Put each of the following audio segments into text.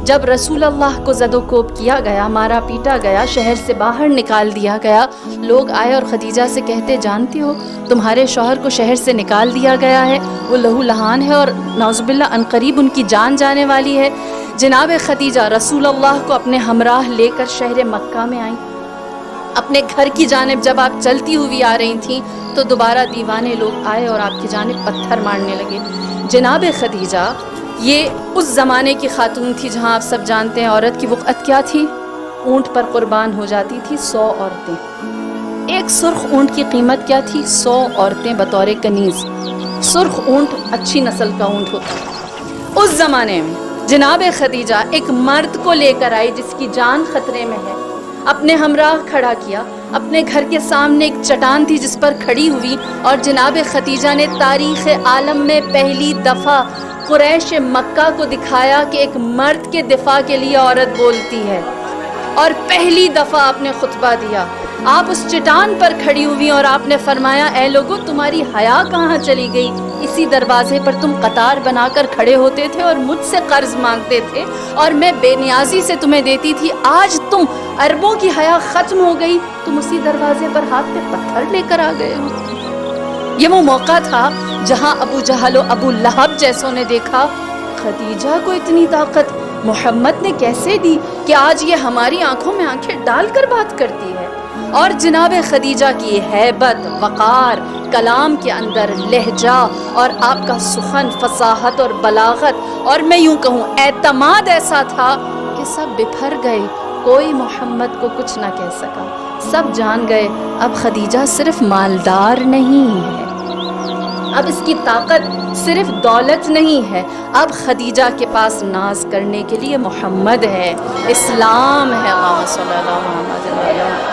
جب رسول اللہ کو زد و کوب کیا گیا، مارا پیٹا گیا، شہر سے باہر نکال دیا گیا، لوگ آئے اور خدیجہ سے کہتے جانتی ہو تمہارے شوہر کو شہر سے نکال دیا گیا ہے، وہ لہو لہان ہے اور نعوذ باللہ عنقریب ان کی جان جانے والی ہے۔ جناب خدیجہ رسول اللہ کو اپنے ہمراہ لے کر شہر مکہ میں آئیں۔ اپنے گھر کی جانب جب آپ چلتی ہوئی آ رہی تھیں تو دوبارہ دیوانے لوگ آئے اور آپ کی جانب پتھر مارنے لگے۔ جناب خدیجہ یہ اس زمانے کی خاتون تھی جہاں آپ سب جانتے ہیں عورت کی وقعت کیا تھی، اونٹ پر قربان ہو جاتی تھی 100 عورتیں۔ ایک سرخ اونٹ کی قیمت کیا تھی؟ 100 عورتیں بطور کنیز۔ سرخ اونٹ اچھی نسل کا اونٹ ہوتا۔ اس زمانے میں جناب خدیجہ ایک مرد کو لے کر آئی جس کی جان خطرے میں ہے، اپنے ہمراہ کھڑا کیا، اپنے گھر کے سامنے ایک چٹان تھی جس پر کھڑی ہوئی، اور جناب خدیجہ نے تاریخ عالم میں پہلی دفعہ قریش مکہ کو دکھایا کہ ایک مرد کے دفاع کے لیے عورت بولتی ہے، اور پہلی دفعہ آپ نے خطبہ دیا۔ آپ اس چٹان پر کھڑی ہوئی اور آپ نے فرمایا اے لوگو تمہاری حیا کہاں چلی گئی؟ اسی دروازے پر تم قطار بنا کر کھڑے ہوتے تھے اور مجھ سے قرض مانگتے تھے اور میں بے نیازی سے تمہیں دیتی تھی، آج تم عربوں کی حیا ختم ہو گئی، تم اسی دروازے پر ہاتھ پہ پتھر لے کر آ گئے ہو۔ یہ وہ موقع تھا جہاں ابو جہل و ابو لہب جیسوں نے دیکھا خدیجہ کو اتنی طاقت محمد نے کیسے دی کہ آج یہ ہماری آنکھوں میں آنکھیں ڈال کر بات کرتی ہے۔ اور جناب خدیجہ کی ہیبت، وقار، کلام کے اندر لہجہ اور آپ کا سخن، فصاحت اور بلاغت اور میں یوں کہوں اعتماد ایسا تھا کہ سب بپھر گئے، کوئی محمد کو کچھ نہ کہہ سکا، سب جان گئے اب خدیجہ صرف مالدار نہیں ہے، اب اس کی طاقت صرف دولت نہیں ہے، اب خدیجہ کے پاس ناز کرنے کے لیے محمد ہے، اسلام ہے۔ اللہم صلی اللہ محمد وسلم۔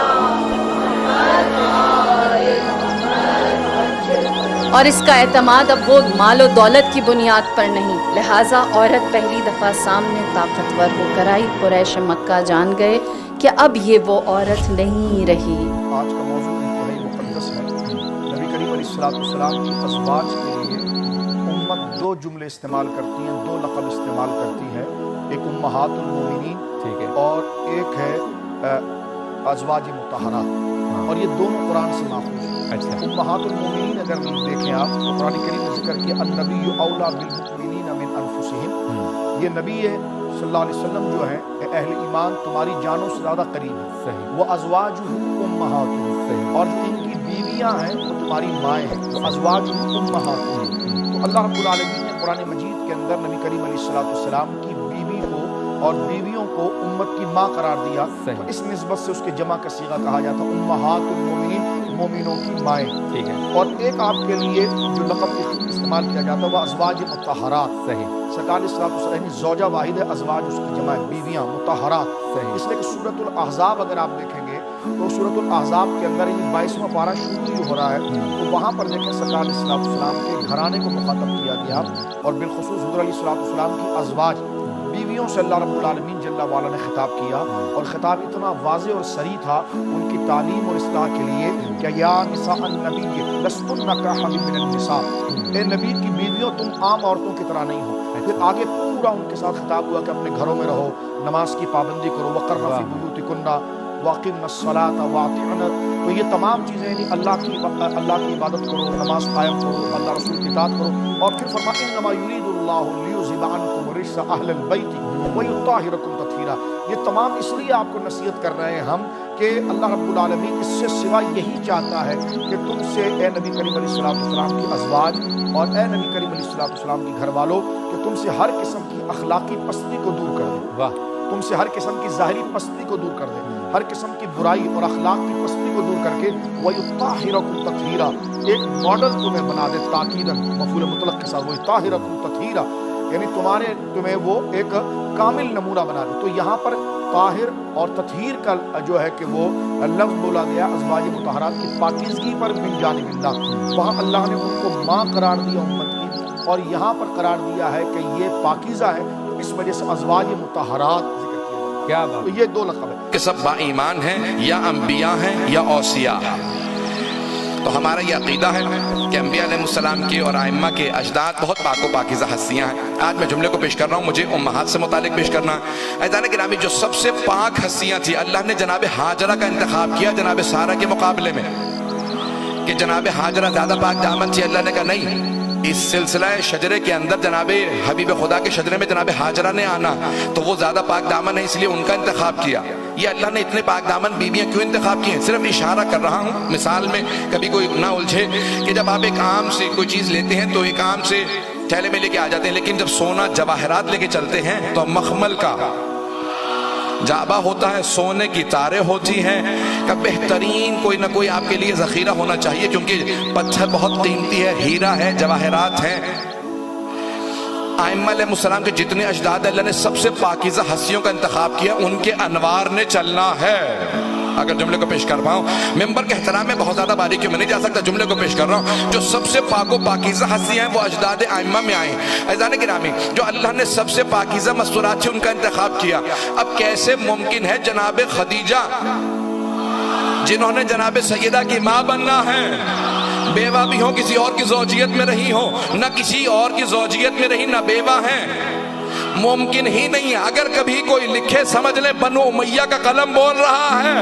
اور اس کا اعتماد اب وہ مال و دولت کی بنیاد پر نہیں، لہٰذا عورت پہلی دفعہ سامنے طاقتور ہو کر آئی، قریش مکہ جان گئے کہ اب یہ وہ عورت نہیں رہی۔ آج کا موضوع انتہائی مقدس ہے۔ نبی کریم علیہ السلام کی ازواج کے لیے امت دو جملے استعمال کرتی ہیں، دو لقب استعمال کرتی ہے، ایک امہات المومنین اور ایک ہے ازواج مطہرات، اور یہ دونوں قرآن سے ماخوذ ہیں۔ امہات المومنین اگر دیکھیں آپ تو قرآن کریم نے ذکر کیا النبی اولیٰ بالمؤمنین من انفسہم، یہ نبی صلی اللہ علیہ وسلم جو ہیں اہل ایمان تمہاری جانوں سے زیادہ قریب ہیں، وہ ازواجہ امہاتہم، اور جو ان کی بیویاں ہیں وہ تمہاری مائیں ہیں، وہ ازواجہ امہاتہم۔ تو اللہ رب العالمین نے قرآن مجید کے اندر نبی کریم علیہ السلام کی بیوی کو اور بیویوں کو امت کی ماں قرار دیا، تو اس نسبت سے اس کے جمع کا صیغہ کہا جاتا امہات المومنین، مومنوں کی مائیں۔ ٹھیک ہے، اور ایک آپ کے لیے جو لقب استعمال کیا جاتا ہے وہ ازواج مطہرات۔ سرکار صلی اللہ علیہ وسلم زوجہ واحد ہے، ازواج اس کی جمع ہے، بیویاں مطہرات۔ اس لیے کہ سورۃ الاحزاب اگر آپ دیکھیں گے تو سورۃ الاحزاب کے اندر 22واں پارہ شروع ہی ہو رہا ہے، تو وہاں پر دیکھیں سرکار صلی اللہ علیہ وسلم کے گھرانے کو مخاطب کیا گیا، اور بالخصوص حضور علیہ السلام کی ازواج بیویوں سے اللہ رب العالمین جل وعلا نے خطاب کیا، اور خطاب اتنا واضح اور صریح تھا ان کی تعلیم اور اصلاح کے لیے کہ یا نساء النبی لستن کاحد من النساء، اے نبی کی بیویوں تم عام عورتوں کی طرح نہیں ہو۔ پھر آگے پورا ان کے ساتھ خطاب ہوا کہ اپنے گھروں میں رہو، نماز کی پابندی کرو، وقرن فی بیوتکن واقمن الصلاۃ واطعن، تو یہ تمام چیزیں یعنی اللہ کی عبادت کرو، نماز قائم کرو، اللہ رسول کی اطاعت کرو، اور پھر فرمایا انما یرید اللہ لیذھب عنکم الرجس اہل البیت ویطہرکم تطہیرا۔ یہ تمام اس لیے آپ کو نصیحت کر رہے ہیں ہم کہ اللہ رب العالمین اس سے سوا یہی چاہتا ہے کہ تم سے اے نبی کریم علیہ السلام کی ازواج اور اے نبی کریم علیہ السلام کی گھر والوں کہ تم سے ہر قسم کی اخلاقی پستی کو دور کر دے، تم سے ہر قسم کی ظاہری پستی کو دور کر دے، ہر قسم کی برائی اور اخلاق کی پستی کو دور کر کے وَيُطَّهِرَكُمْ تَطْهِيرًا، ایک ماڈل تمہیں بنا دے، تاکیداً مفعول مطلق کے ساتھ وَيُطَّهِرَكُمْ تَطْهِيرًا، یعنی تمہیں وہ ایک کامل نمونہ بنا دے۔ تو یہاں پر طاہر اور تطہیر کا جو ہے کہ وہ لفظ بولا گیا ازواج مطہرات کی پاکیزگی پر من جانب اللہ، وہاں اللہ نے ان کو ماں قرار دیا امت کی، اور یہاں پر قرار دیا ہے کہ یہ پاکیزہ ہے، تو اس وجہ سے ازواج مطہرات ذکر کیا۔ کیا بات، یہ دو لقب ہے کہ سب با ایمان ہیں یا انبیاء ہیں یا اوصیاء ہیں۔ تو ہمارا یہ عقیدہ ہے کہ انبیاء علیہ السلام کے اور ائمہ کے اجداد بہت پاک و پاکیزہ ہستیاں ہیں. آج میں جملے کو پیش کر رہا ہوں, مجھے امہات سے متعلق پیش کرنا ہے. عزیزان گرامی, جو سب سے پاک ہستیاں تھی, اللہ نے جناب ہاجرہ کا انتخاب کیا جناب سارہ کے مقابلے میں, کہ جناب ہاجرہ زیادہ پاک دامن تھی. اللہ نے کہا نہیں, اس سلسلہ شجرے کے اندر جناب حبیب خدا کے شجرے میں جناب ہاجرہ نے آنا تو وہ زیادہ پاک دامن ہے, اس لیے ان کا انتخاب کیا. یہ اللہ نے اتنے پاک دامن بیویاں کیوں انتخاب کی ہیں؟ صرف اشارہ کر رہا ہوں مثال میں, کبھی کوئی نہ الجھے کہ جب آپ ایک عام سے کوئی چیز لیتے ہیں تو ایک عام سے تھیلے میں لے کے آ جاتے ہیں, لیکن جب سونا جواہرات لے کے چلتے ہیں تو مخمل کا جعبہ ہوتا ہے, سونے کی تاریں ہوتی ہیں, کہ بہترین کوئی نہ کوئی آپ کے لیے ذخیرہ ہونا چاہیے, کیونکہ پتھر بہت قیمتی ہے, ہیرا ہے, جواہرات ہیں. ائمہ علیہ السلام کے جتنے اجداد اللہ نے سب سے پاکیزہ ہستیوں کا انتخاب کیا, ان کے انوار نے چلنا ہے. اگر جملے کو پیش کر پاؤں, ممبر کے احترام میں بہت زیادہ باریکیوں میں نہیں جا سکتا, جملے کو پیش کر رہا ہوں. جو سب سے پاک و پاکیزہ ہستیاں ہیں وہ اجداد ائمہ میں آئیں. عزیزان گرامی, جو اللہ نے سب سے پاکیزہ مستورات تھی ان کا انتخاب کیا. اب کیسے ممکن ہے جناب خدیجہ جنہوں نے جناب سیدہ کی ماں بننا ہے, بیوہ بھی ہوں, کسی اور کی زوجیت میں رہی ہوں, نہ کسی اور کی زوجیت میں رہی, نہ بیوہ ہیں, ممکن ہی نہیں ہے. اگر کبھی کوئی لکھے سمجھ لے بنو امیہ کا قلم بول رہا ہے,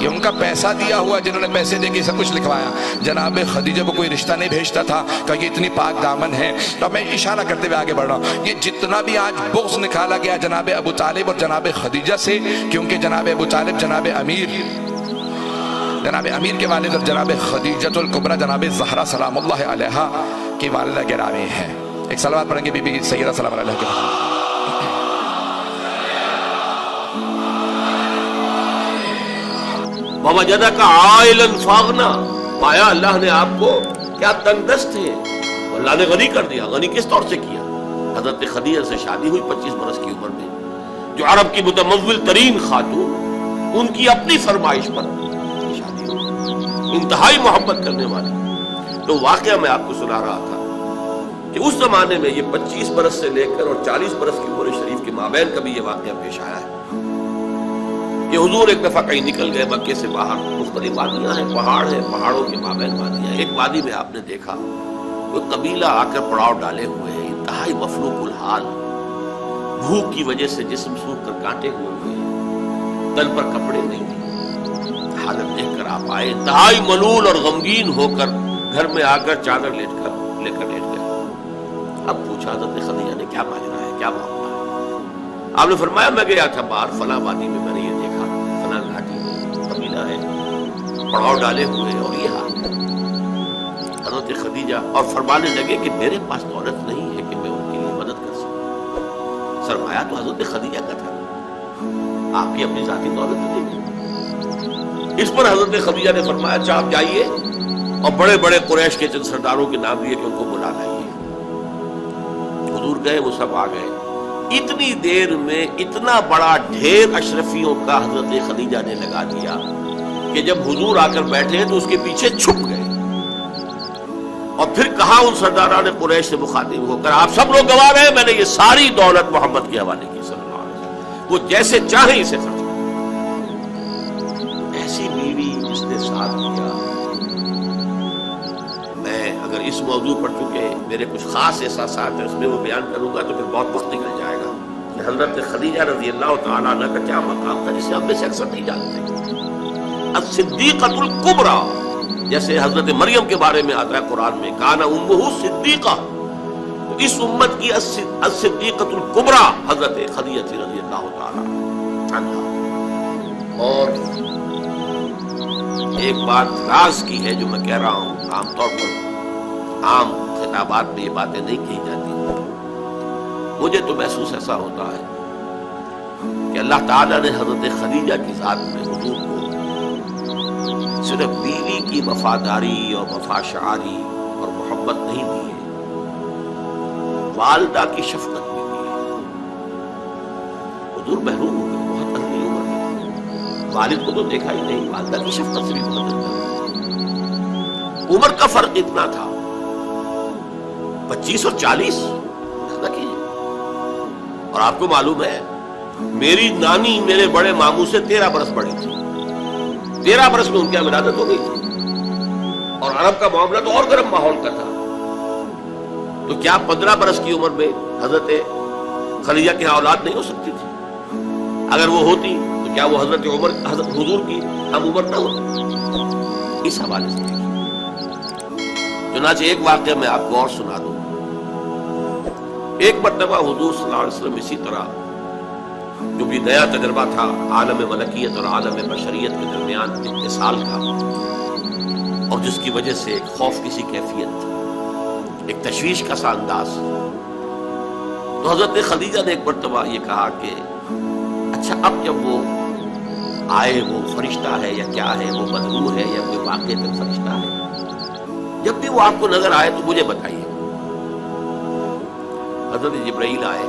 یہ ان کا پیسہ دیا ہوا, جنہوں نے پیسے دے کے سب کچھ لکھوایا. جناب خدیجہ کو کوئی رشتہ نہیں بھیجتا تھا کہ یہ اتنی پاک دامن ہے. تو میں اشارہ کرتے ہوئے آگے بڑھ رہا ہوں, یہ جتنا بھی آج بغض نکالا گیا جناب ابو طالب اور جناب خدیجہ سے, کیونکہ جناب ابو طالب جناب امیر کے والد اور جناب خدیجۃ الکبریٰ جناب زہرا سلام اللہ علیہا کی والدہ گرامی ہے. ایک صلوات پڑھیں گے بی بی سیدہ سلام علیہ کے. وَوَجَدَكَ عَائِلًا فَأَغْنَىٰ, پایا اللہ نے آپ کو کیا تنگ دست تھے, اللہ نے غنی کر دیا. غنی کس طور سے کیا؟ حضرت خدیجہ سے شادی ہوئی 25 برس کی عمر میں, جو عرب کی متمول ترین خاتون, ان کی اپنی فرمائش پر شادی ہوئی, انتہائی محبت کرنے والی. تو واقعہ میں آپ کو سنا رہا تھا کہ اس زمانے میں یہ 25 برس سے لے کر اور 40 برس کی عمر شریف کے مابین کبھی یہ واقعہ پیش آیا ہے کہ حضور ایک دفعہ کہیں نکل گئے مکے سے باہر. مختلف وادیاں ہیں, پہاڑ ہیں, پہاڑوں کے مابین وادیاں. ایک وادی میں آپ نے دیکھا کوئی قبیلہ آ کر پڑاؤ ڈالے ہوئے ہیں, انتہائی مفلوق الحال, بھوک کی وجہ سے جسم سوکھ کر کانٹے ہوئے ہیں, تن پر کپڑے نہیں. حالت دیکھ کر آپ آئے, انتہائی ملول اور غمگین ہو کر گھر میں آ کر چادر لے کر لیٹ گئے. اب پوچھا حضرت خدیجہ نے کیا ماجرا ہے, کیا معاملہ ہے؟ آپ نے فرمایا میں گیا تھا باہر فلاں وادی میں, میں نے یہ دیکھا فلاں گھاٹی میں قبیلہ ہے, پڑاؤ ڈالے ہوئے اور یہ حال. حضرت خدیجہ اور فرمانے لگے کہ میرے پاس دولت نہیں ہے کہ میں ان کے لیے مدد کر سکوں. سرمایہ تو حضرت خدیجہ کا تھا, آپ کی اپنی ذاتی دولت نہیں. اس پر حضرت خدیجہ نے فرمایا اچھا آپ جائیے اور بڑے بڑے قریش کے چند سرداروں کے نام لیے کہ ان کو بلا لائیے. حضور گئے, وہ سب آ گئے. اتنی دیر میں اتنا بڑا ڈھیر اشرفیوں کا حضرت خدیجہ نے لگا دیا کہ جب حضور آ کر بیٹھے تو اس کے پیچھے چھپ گئے. اور پھر کہا ان سرداران قریش سے مخاطب ہو کر, آپ سب لوگ گواہ ہیں, میں نے یہ ساری دولت محمد کے حوالے کی صلی اللہ علیہ وسلم, وہ جیسے چاہیں اسے خرچ کریں. ایسی بیوی جس نے ساتھ کیا. میں اگر اس موضوع پر چونکہ میرے کچھ خاص احساسات ہیں اس میں وہ بیان کروں گا تو پھر بہت وقت نکل جائے گا کہ حضرت خدیجہ رضی اللہ تعالیٰ عنہ کا کیا مقام تھا جسے ہم میں سے اکثر نہیں جانتے. الصدیقۃ الکبریٰ, جیسے حضرت مریم کے بارے میں آتا ہے قرآن میں, کان امہ صدیقہ, تو اس امت کی الصدیقۃ الکبریٰ حضرت خدیجہ رضی اللہ تعالیٰ عنہ. اور ایک بات راز کی ہے جو میں کہہ رہا ہوں, عام طور پر عام خطابات میں یہ باتیں نہیں کہی جاتی. مجھے تو محسوس ایسا ہوتا ہے کہ اللہ تعالیٰ نے حضرت خدیجہ کی ذات میں حضور کو صرف بیوی کی وفاداری اور وفاشعاری اور محبت نہیں دی ہے, والدہ کی شفقت بھی دی ہے. حضور محروم ہو گئے, بہت اگلی عمر میں, والد کو تو دیکھا ہی نہیں, والدہ کی شفقت سے بھی بہت عمر کا فرق اتنا تھا, 25 اور 40 کیجیے. اور آپ کو معلوم ہے میری نانی میرے بڑے ماموں سے 13 برس بڑی تھی. 13 برس میں ان کی ولادت ہو گئی تھی، اور عرب کا معاملہ تو اور گرم ماحول کا تھا. تو کیا 15 برس کی عمر میں حضرت خدیجہ کی اولاد نہیں ہو سکتی تھی؟ اگر وہ ہوتی تو کیا وہ حضرت حضور کی ہم عمر نہ ہوتی؟ اس حوالے سے چنانچہ ایک واقعہ میں آپ کو اور سنا دوں. ایک مرتبہ حضور صلی اللہ علیہ وسلم اسی طرح جو بھی نیا تجربہ تھا عالم ملکیت اور عالم بشریت کے درمیان اتصال کا، اور جس کی وجہ سے ایک خوف کسی کیفیت تھی، ایک تشویش کا سا انداز. تو حضرت خدیجہ نے ایک مرتبہ یہ کہا کہ اچھا اب جب وہ آئے وہ فرشتہ ہے یا کیا ہے، وہ بدبو ہے یا کوئی واقعی میں فرشتہ ہے، جب بھی وہ آپ کو نظر آئے تو مجھے بتائیے. حضرت جبرائیل آئے،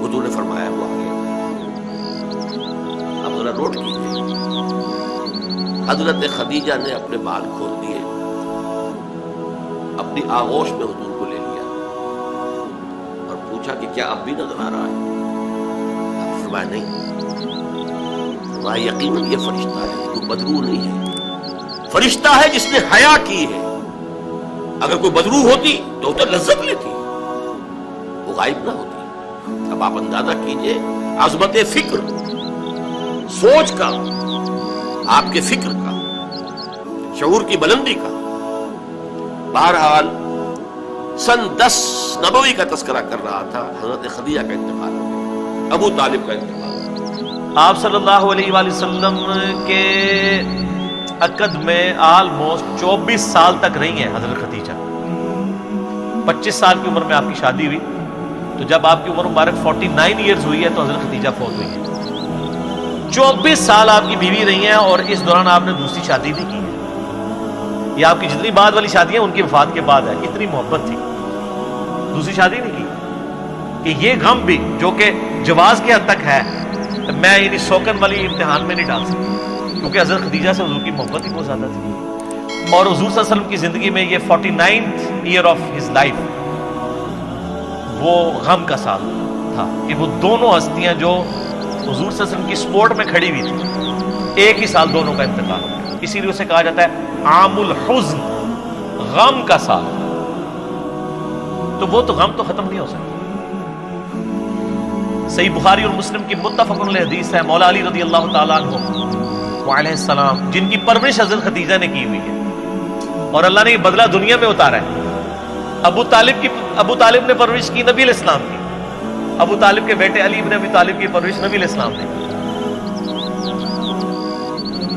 حضور نے فرمایا وہ آ گیا. اب ذرا نوٹ کیجیے، حضرت خدیجہ نے اپنے بال کھول دیے، اپنی آغوش میں حضور کو لے لیا اور پوچھا کہ کیا اب بھی نظر آ رہا ہے؟ اب فرمایا نہیں. فرمایا یقیناً یہ فرشتہ ہے، کوئی بدرو نہیں ہے. فرشتہ ہے جس نے حیا کی ہے. اگر کوئی بدرو ہوتی تو لذت لیتی، وہ غائب نہ ہوتی. اب آپ اندازہ کیجئے عظمت فکر، سوچ کا، آپ کے فکر کا، شعور کی بلندی کا. بہرحال سن 10 نبوی کا تذکرہ کر رہا تھا، حضرت خدیجہ کا انتقال ہو گیا، ابو طالب کا انتقال ہو گیا. آپ صلی اللہ علیہ وآلہ وسلم کے عقد میں آلموسٹ 24 سال تک رہی ہیں حضرت خدیجہ. 25 سال کی عمر میں آپ کی شادی ہوئی، تو جب آپ کی عمر مبارک 49 ایئرز ہوئی ہے تو حضرت خدیجہ فوت ہوئی ہے. 24 سال آپ کی بیوی رہی ہیں، اور اس دوران آپ نے دوسری شادی نہیں کی ہے. یہ آپ کی جتنی بعد والی شادی ہیں ان کی وفات کے بعد ہے. اتنی محبت تھی، دوسری شادی نہیں کی. کہ یہ غم بھی جو کہ جواز کے حد تک ہے، میں یعنی سوکن والی امتحان میں نہیں ڈال سکتا، کیونکہ حضرت خدیجہ سے حضور کی محبت ہی بہت زیادہ تھی. اور حضور صلی اللہ علیہ وسلم کی زندگی میں یہ 49th year of his life وہ غم کا سال تھا کہ وہ دونوں ہستیاں جو حضور صلی اللہ علیہ وسلم کی سپورٹ میں کھڑی ہوئی تھی، ایک ہی سال دونوں کا انتقال. اسی لیے اسے کہا جاتا ہے عام الحزن، غم کا سال. تو وہ تو غم تو ختم نہیں ہو سکتا. صحیح بخاری اور مسلم کی متفق علیہ حدیث ہے، مولا علی رضی اللہ تعالیٰ عنہ علیہ السلام جن کی پرورش حضرت خدیجہ نے کی ہوئی ہے، اور اللہ نے یہ بدلہ دنیا میں اتارا ہے. ابو طالب نے پرورش کی نبی علیہ السلام کی. ابو طالب کے بیٹے علی ابن ابی طالب کی پرورش نبی علیہ السلام نے کی.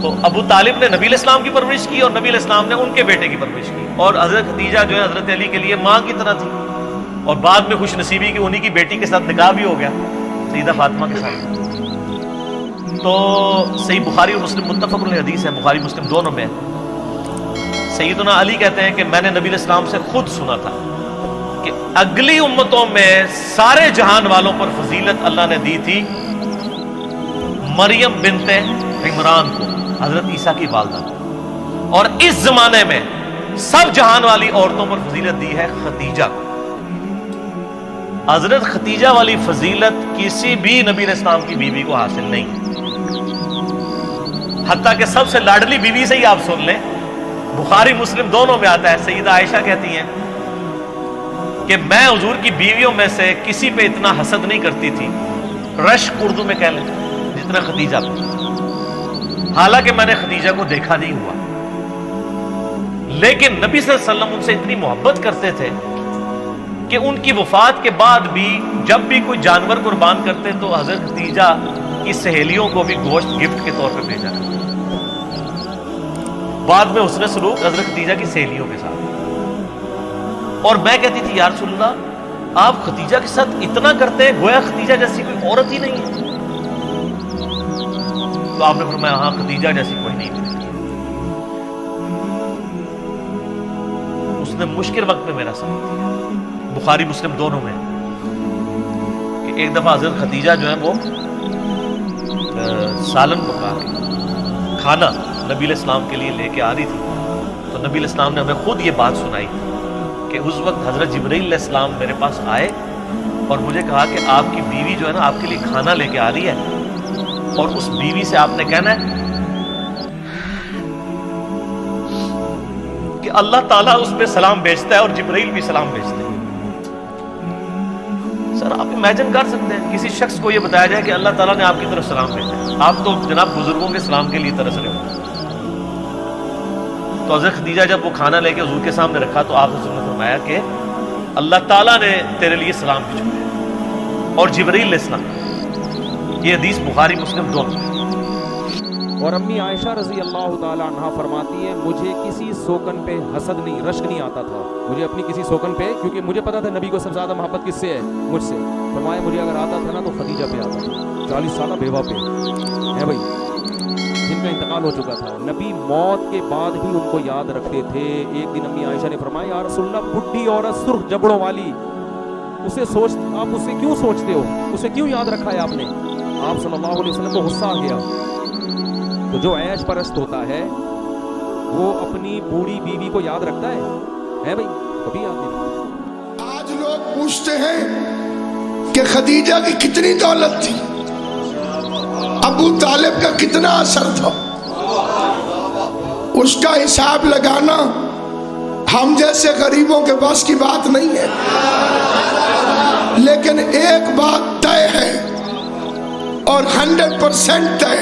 تو ابو طالب نے نبی علیہ السلام کی پرورش کی، اور نبی علیہ السلام نے ان کے بیٹے کی پرورش کی. اور حضرت خدیجہ جو ہے حضرت علی کے لیے ماں کی طرح تھی، اور بعد میں خوش نصیبی کی انہی کی بیٹی کے ساتھ نکاح بھی ہو گیا سیدہ فاطمہ کے ساتھ. تو صحیح بخاری اور مسلم متفق علیہ حدیث ہے، بخاری مسلم دونوں میں. سیدنا علی کہتے ہیں کہ میں نے نبی علیہ السلام سے خود سنا تھا کہ اگلی امتوں میں سارے جہان والوں پر فضیلت اللہ نے دی تھی مریم بنت عمران کو، حضرت عیسیٰ کی والدہ کو، اور اس زمانے میں سب جہان والی عورتوں پر فضیلت دی ہے خدیجہ کو. حضرت خدیجہ والی فضیلت کسی بھی نبی علیہ السلام کی بیوی کو حاصل نہیں. حتیٰ کہ سب سے لاڈلی بیوی سے ہی آپ سن لیں، بخاری مسلم دونوں میں آتا ہے، سیدہ عائشہ کہتی ہیں کہ میں حضور کی بیویوں میں سے کسی پہ اتنا حسد نہیں کرتی تھی، رشک اردو میں کہہ لیں، جتنا خدیجہ پہ. حالانکہ میں نے خدیجہ کو دیکھا نہیں ہوا، لیکن نبی صلی اللہ علیہ وسلم ان سے اتنی محبت کرتے تھے کہ ان کی وفات کے بعد بھی جب بھی کوئی جانور قربان کرتے تو حضرت خدیجہ کی سہیلیوں کو بھی گوشت گفٹ کے طور پہ بھیجا. بعد میں حسن سلوک حضرت خدیجہ کی سہیلیوں کے ساتھ. اور میں کہتی تھی یا رسول اللہ آپ خدیجہ کے ساتھ اتنا کرتے ہیں گویا خدیجہ جیسی کوئی عورت ہی نہیں ہے. تو آپ نے فرمایا ہاں خدیجہ جیسی کوئی نہیں ملتی. اس نے مشکل وقت میں میرا ساتھ دیا. بخاری مسلم دونوں میں کہ ایک دفعہ حضرت خدیجہ جو ہے وہ سالن پکا کے کھانا نبی علیہ السلام کے لیے لے کے آ رہی تھی. تو نبی علیہ السلام نے ہمیں خود یہ بات سنائی کہ اس وقت حضرت جبرائیل علیہ السلام میرے پاس آئے اور مجھے کہا کہ آپ کی بیوی جو ہے نا آپ کے لیے کھانا لے کے آ رہی ہے اور اس بیوی سے آپ نے کہنا ہے کہ اللہ تعالیٰ اس پہ سلام بھیجتا ہے اور جبرائیل بھی سلام بھیجتے ہیں. سر آپ امیجن کر سکتے ہیں کسی شخص کو یہ بتایا جائے کہ اللہ تعالیٰ نے آپ کی طرف سلام بھیجا ہے. آپ تو جناب بزرگوں کے سلام کے لیے ترس رہے ہو. تو حضرت خدیجہ جب وہ کھانا لے کے حضور کے سامنے رکھا تو آپ حضور نے فرمایا کہ اللہ تعالیٰ نے تیرے لیے سلام بھیجا اور جبرائیل علیہ السلام. یہ حدیث بخاری مسلم دونوں. اور امی عائشہ رضی اللہ تعالیٰ عنہ فرماتی ہیں مجھے کسی سوکن پہ حسد نہیں، رشک نہیں آتا تھا مجھے اپنی کسی سوکن پہ، کیونکہ مجھے پتا تھا نبی کو سب سے زیادہ محبت کس سے ہے؟ مجھ سے. فرمایا مجھے اگر آتا تھا نا تو خدیجہ پہ آتا تھا، 40 سالہ بیوہ پہ ہے بھائی، جن کا انتقال ہو چکا تھا. نبی موت کے بعد بھی ان کو یاد رکھتے تھے. ایک دن امی عائشہ نے فرمایا یا رسول اللہ بڈھی عورت سرخ جبڑوں والی، اسے آپ اسے کیوں سوچتے ہو، اسے کیوں یاد رکھا ہے آپ نے؟ آپ صلی اللہ علیہ وسلم کو غصہ آ گیا. تو جو عیش پرست ہوتا ہے وہ اپنی بوڑھی بیوی کو یاد رکھتا ہے بھائی؟ کبھی یاد نہیں. آج لوگ پوچھتے ہیں کہ خدیجہ کی کتنی دولت تھی، ابو طالب کا کتنا اثر تھا، اس کا حساب لگانا ہم جیسے غریبوں کے بس کی بات نہیں ہے. لیکن ایک بات طے ہے اور 100% طے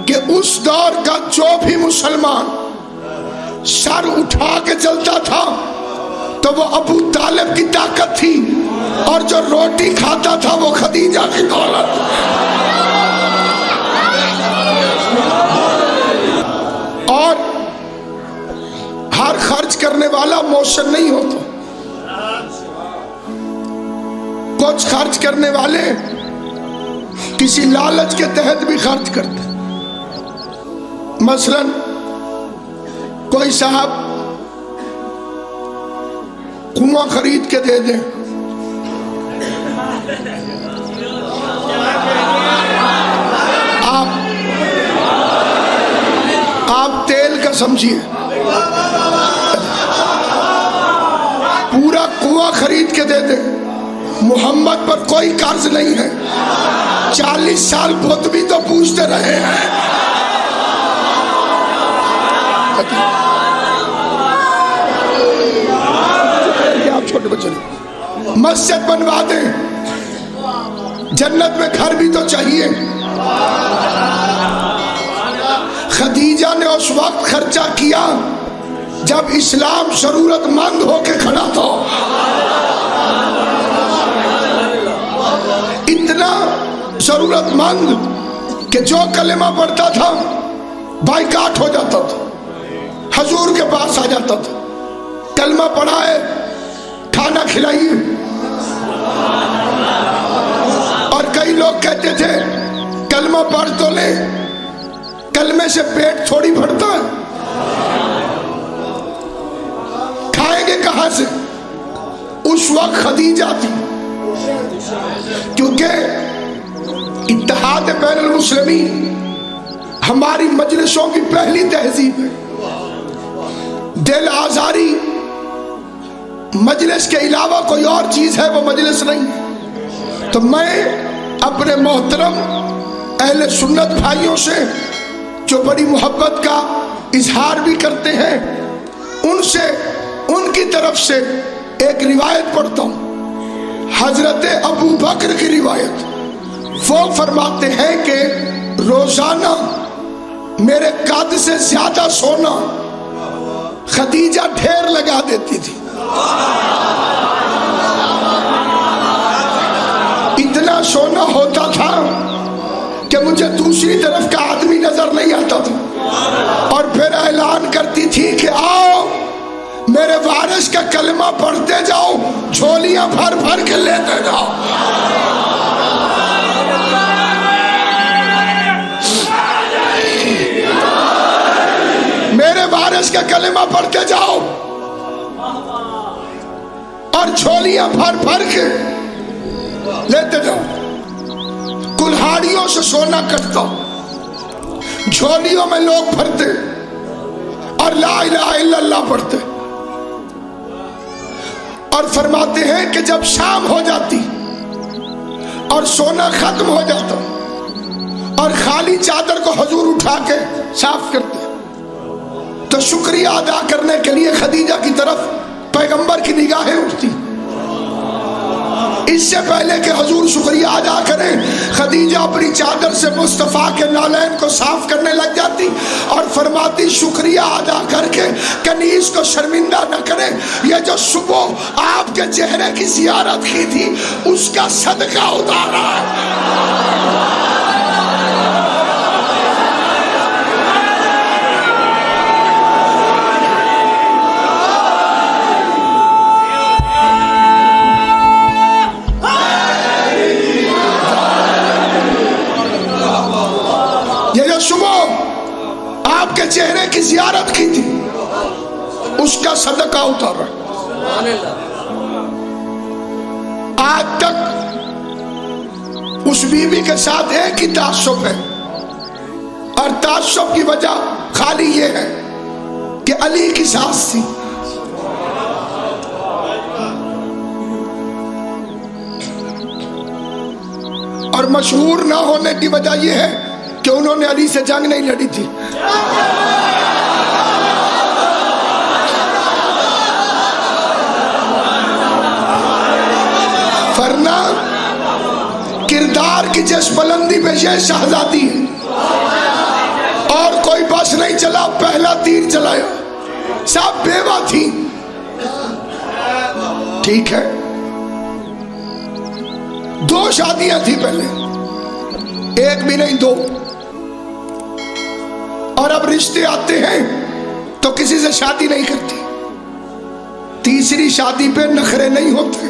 کہ اس دور کا جو بھی مسلمان سر اٹھا کے چلتا تھا تو وہ ابو طالب کی طاقت تھی، اور جو روٹی کھاتا تھا وہ خدیجہ کی دولت. اور ہر خرچ کرنے والا موثر نہیں ہوتا. کچھ خرچ کرنے والے کسی لالچ کے تحت بھی خرچ کرتے. مثلا کوئی صاحب کنواں خرید کے دے دیں، آپ تیل کا سمجھیے، پورا کنواں خرید کے دے دیں، محمد پر کوئی قرض نہیں ہے، 40 سال خود بھی تو پوچھتے رہے ہیں. آپ چھوٹے بچے مسجد بنوا دیں، جنت میں گھر بھی تو چاہیے. خدیجہ نے اس وقت خرچہ کیا جب اسلام ضرورت مند ہو کے کھڑا تھا. اتنا ضرورت مند کہ جو کلمہ پڑھتا تھا بائیکاٹ ہو جاتا تھا، حضور کے پاس آ جاتا تھا، کلمہ پڑھا ہے کھانا کھلائیے. اور کئی لوگ کہتے تھے کلمہ پڑھ تو لے، کلمے سے پیٹ تھوڑی بھرتا ہے، کھائیں گے کہاں سے؟ اس وقت خدیجہ تھی، کیونکہ اتحاد بین المسلمین ہماری مجلسوں کی پہلی تہذیب ہے. دل آزاری مجلس کے علاوہ کوئی اور چیز ہے وہ مجلس نہیں. تو میں اپنے محترم اہل سنت بھائیوں سے جو بڑی محبت کا اظہار بھی کرتے ہیں، ان سے ان کی طرف سے ایک روایت پڑھتا ہوں. حضرت ابو بکر کی روایت، وہ فرماتے ہیں کہ روزانہ میرے قد سے زیادہ سونا خدیجہ ڈھیر لگا دیتی تھی. اتنا سونا ہوتا تھا کہ مجھے دوسری طرف کا آدمی نظر نہیں آتا تھا. اور پھر اعلان کرتی تھی کہ آؤ میرے وارث کا کلمہ پڑھتے جاؤ، جھولیاں بھر بھر کے لیتے جاؤ. میرے وارث کا کلمہ پڑھتے جاؤ اور جھولیاں بھر بھر کے لیتے جاؤ. کلہاڑیوں سے سونا کٹتا، جھولیوں میں لوگ بھرتے اور لا الہ الا اللہ پڑھتے. اور فرماتے ہیں کہ جب شام ہو جاتی اور سونا ختم ہو جاتا اور خالی چادر کو حضور اٹھا کے صاف کرتے. تو شکریہ ادا کرنے کے لیے خدیجہ کی طرف پیغمبر کی نگاہیں اٹھتی. اس سے پہلے کہ حضور شکریہ ادا کریں, خدیجہ اپنی چادر سے مصطفیٰ کے نالین کو صاف کرنے لگ جاتی اور فرماتی شکریہ ادا کر کے کنیز کو شرمندہ نہ کریں. یہ جو صبح آپ کے چہرے کی زیارت کی تھی اس کا صدقہ اتارا ہے. صبح آپ کے چہرے کی زیارت کی تھی اس کا صدقہ اتارا. آج تک اس بیوی کے ساتھ ایک ہی تعصب ہے, اور تعصب کی وجہ خالی یہ ہے کہ علی کی ساس تھی. اور مشہور نہ ہونے کی وجہ یہ ہے کہ انہوں نے علی سے جنگ نہیں لڑی تھی. ورنہ کردار کی جس بلندی پہ یہ شہزادی ہے اور کوئی بس نہیں چلا, پہلا تیر چلایا. سب بیوہ تھی, ٹھیک ہے, 2 شادیاں تھی پہلے, ایک بھی نہیں 2. اور اب رشتے آتے ہیں تو کسی سے شادی نہیں کرتی. تیسری شادی پہ نخرے نہیں ہوتے.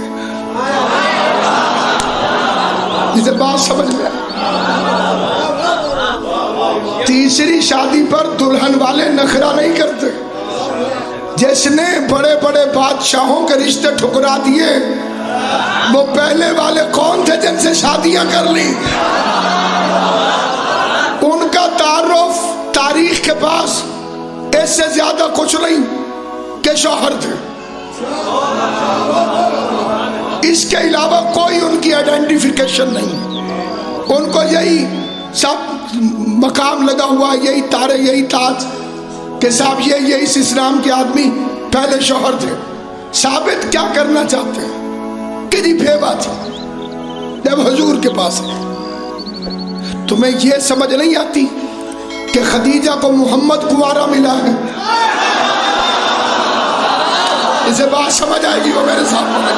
جسے بات سمجھ میں, تیسری شادی پر دلہن والے نخرہ نہیں کرتے. جس نے بڑے بڑے بادشاہوں کے رشتے ٹھکرا دیے وہ پہلے والے کون تھے جن سے شادیاں کر لی؟ ان کا تعارف تاریخ کے پاس اس سے زیادہ کچھ نہیں کہ شوہر تھے. اس کے علاوہ کوئی ان کی آئیڈینٹیفیکیشن نہیں. ان کو یہی سب مقام لگا ہوا, یہی تارے, یہی تاج کہ صاحب یہ اس اسلام کے آدمی پہلے شوہر تھے. ثابت کیا کرنا چاہتے ہیں کہ جی بیوہ تھی جب حضور کے پاس ہے. تمہیں یہ سمجھ نہیں آتی کہ خدیجہ کو محمد کنوارا ملا ہے؟ اسے بات سمجھ آئے گی وہ میرے سامنے.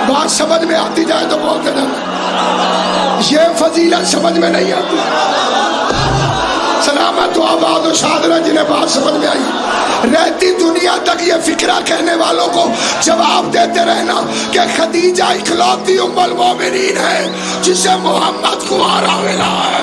بات سمجھ میں آتی جائے تو بولتے جانا. یہ فضیلت سمجھ میں نہیں آتی. سلامت و آباد و شاد رہ جنہیں بات سمجھ میں آئی. رہتی دنیا تک یہ فکرہ کہنے والوں کو جواب دیتے رہنا کہ خدیجہ اکلوتی ام المومنین ہے جسے محمد کنوارا ملا ہے.